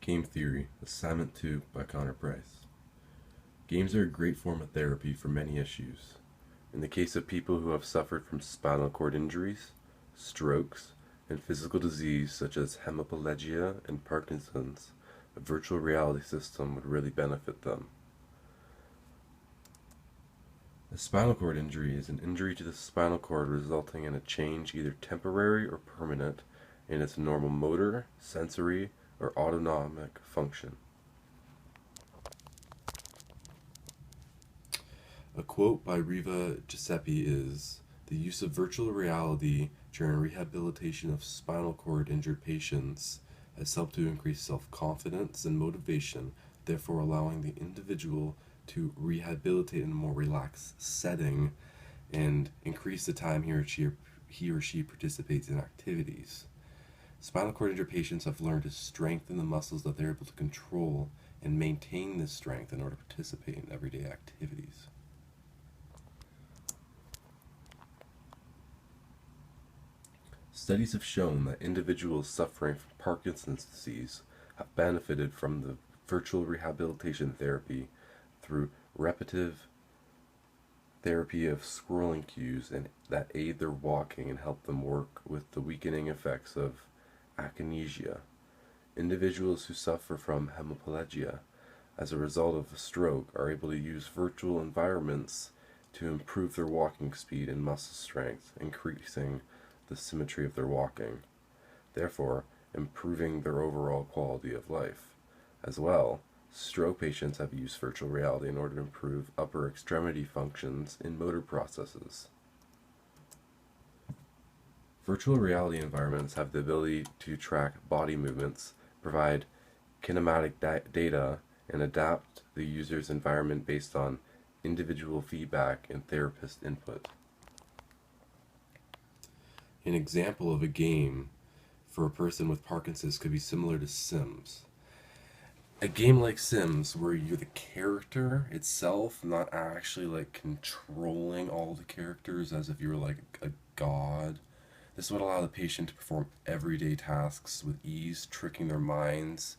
Game Theory, Assignment 2 by Connor Price. Games are a great form of therapy for many issues. In the case of people who have suffered from spinal cord injuries, strokes, and physical disease such as hemiplegia and Parkinson's, a virtual reality system would really benefit them. A spinal cord injury is an injury to the spinal cord resulting in a change, either temporary or permanent, in its normal motor, sensory, or autonomic function. A quote by Riva Giuseppe is, "The use of virtual reality during rehabilitation of spinal cord injured patients has helped to increase self-confidence and motivation, therefore allowing the individual to rehabilitate in a more relaxed setting and increase the time he or she participates in activities. Spinal cord injured patients have learned to strengthen the muscles that they're able to control and maintain this strength in order to participate in everyday activities." Studies have shown that individuals suffering from Parkinson's disease have benefited from the virtual rehabilitation therapy through repetitive therapy of scrolling cues and that aid their walking and help them work with the weakening effects of akinesia. Individuals who suffer from hemiplegia as a result of a stroke are able to use virtual environments to improve their walking speed and muscle strength, increasing the symmetry of their walking, therefore improving their overall quality of life. As well, stroke patients have used virtual reality in order to improve upper extremity functions in motor processes. Virtual reality environments have the ability to track body movements, provide kinematic data, and adapt the user's environment based on individual feedback and therapist input. An example of a game for a person with Parkinson's could be similar to Sims. A game like Sims, where you're the character itself, not actually like controlling all the characters as if you were like a god. This would allow the patient to perform everyday tasks with ease, tricking their minds,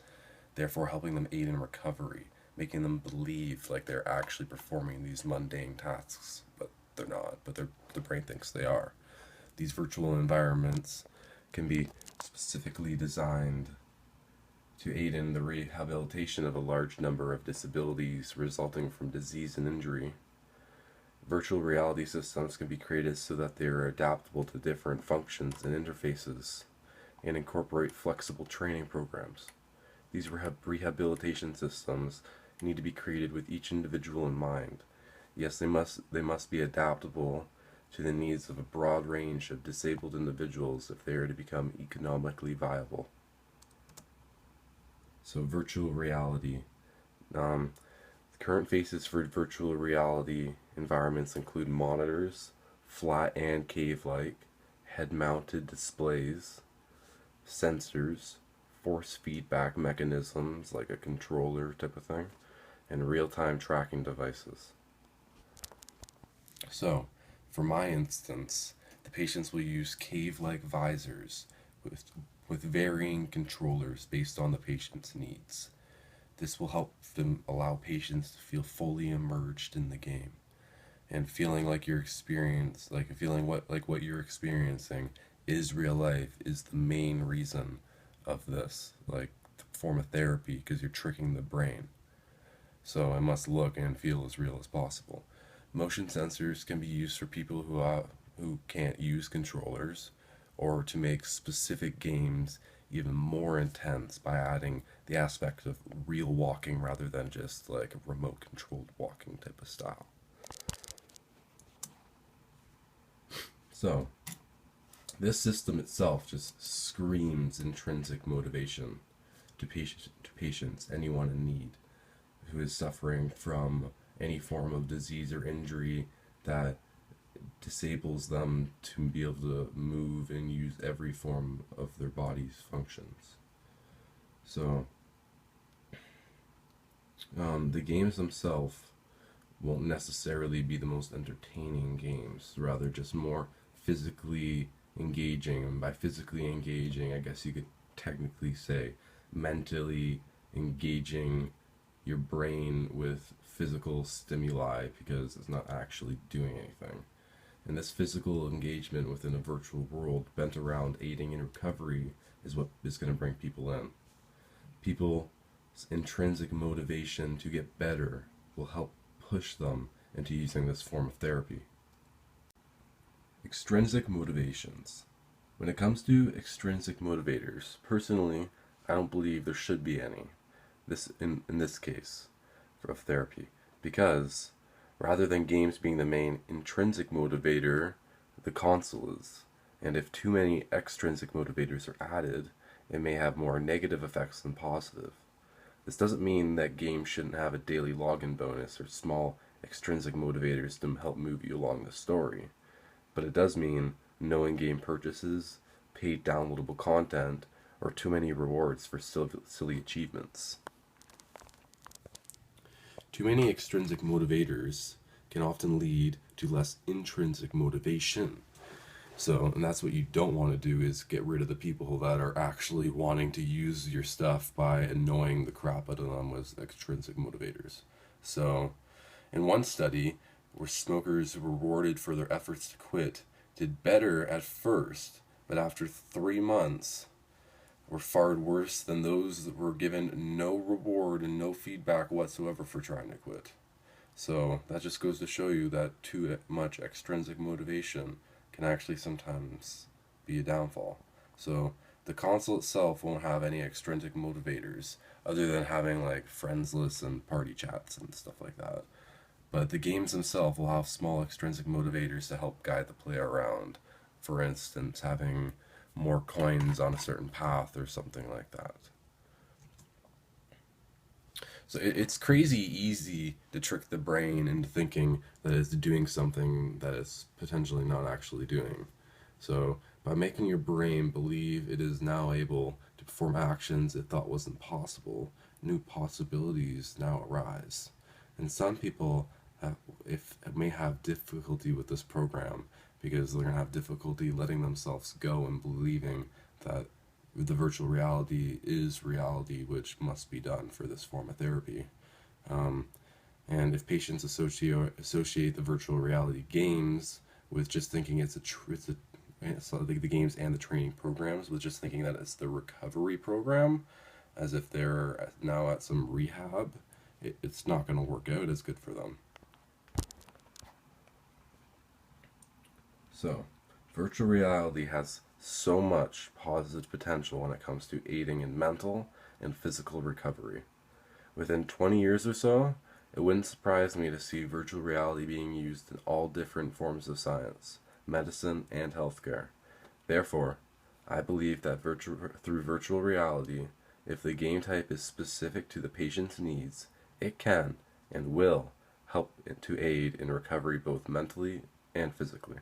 therefore helping them aid in recovery, making them believe like they're actually performing these mundane tasks, but they're not, but the brain thinks they are. These virtual environments can be specifically designed to aid in the rehabilitation of a large number of disabilities resulting from disease and injury. Virtual reality systems can be created so that they are adaptable to different functions and interfaces and incorporate flexible training programs. These rehabilitation systems need to be created with each individual in mind. Yes, they must be adaptable to the needs of a broad range of disabled individuals if they are to become economically viable. So virtual reality. The current faces for virtual reality environments include monitors, flat and cave-like, head-mounted displays, sensors, force feedback mechanisms like a controller type of thing, and real-time tracking devices. So, for my instance, the patients will use cave-like visors with varying controllers based on the patient's needs. This will help them allow patients to feel fully immersed in the game and feeling like your experience, what you're experiencing is real life is the main reason of this, like the form of therapy, because you're tricking the brain. So it must look and feel as real as possible. Motion sensors can be used for people who can't use controllers, or to make specific games even more intense by adding the aspect of real walking rather than just like a remote controlled walking type of style. So, this system itself just screams intrinsic motivation to patients, anyone in need who is suffering from any form of disease or injury that disables them to be able to move and use every form of their body's functions. So, the games themselves won't necessarily be the most entertaining games, rather just more physically engaging. And by physically engaging, I guess you could technically say mentally engaging your brain with physical stimuli because it's not actually doing anything. And this physical engagement within a virtual world bent around aiding in recovery is what is going to bring people in. People's intrinsic motivation to get better will help push them into using this form of therapy. Extrinsic motivations. When it comes to extrinsic motivators, personally, I don't believe there should be any. In this case of therapy, because rather than games being the main intrinsic motivator, the console is. And if too many extrinsic motivators are added, it may have more negative effects than positive. This doesn't mean that games shouldn't have a daily login bonus or small extrinsic motivators to help move you along the story, but it does mean no in-game purchases, paid downloadable content, or too many rewards for silly achievements. Too many extrinsic motivators can often lead to less intrinsic motivation. And that's what you don't want to do, is get rid of the people that are actually wanting to use your stuff by annoying the crap out of them with extrinsic motivators. So, in one study, where smokers rewarded for their efforts to quit did better at first, but after 3 months were fared worse than those that were given no reward and no feedback whatsoever for trying to quit. So that just goes to show you that too much extrinsic motivation can actually sometimes be a downfall. So the console itself won't have any extrinsic motivators other than having like friends lists and party chats and stuff like that. But the games themselves will have small extrinsic motivators to help guide the player around. For instance, having more coins on a certain path or something like that. So it's crazy easy to trick the brain into thinking that it's doing something that it's potentially not actually doing. So by making your brain believe it is now able to perform actions it thought wasn't possible, new possibilities now arise. And some people may have difficulty with this program because they're going to have difficulty letting themselves go and believing that the virtual reality is reality, which must be done for this form of therapy. And if patients associate the virtual reality games with just thinking so the games and the training programs with just thinking that it's the recovery program, as if they're now at some rehab, it's not going to work out as good for them. So, virtual reality has so much positive potential when it comes to aiding in mental and physical recovery. Within 20 years or so, it wouldn't surprise me to see virtual reality being used in all different forms of science, medicine, and healthcare. Therefore, I believe that through virtual reality, if the game type is specific to the patient's needs, it can and will help to aid in recovery both mentally and physically.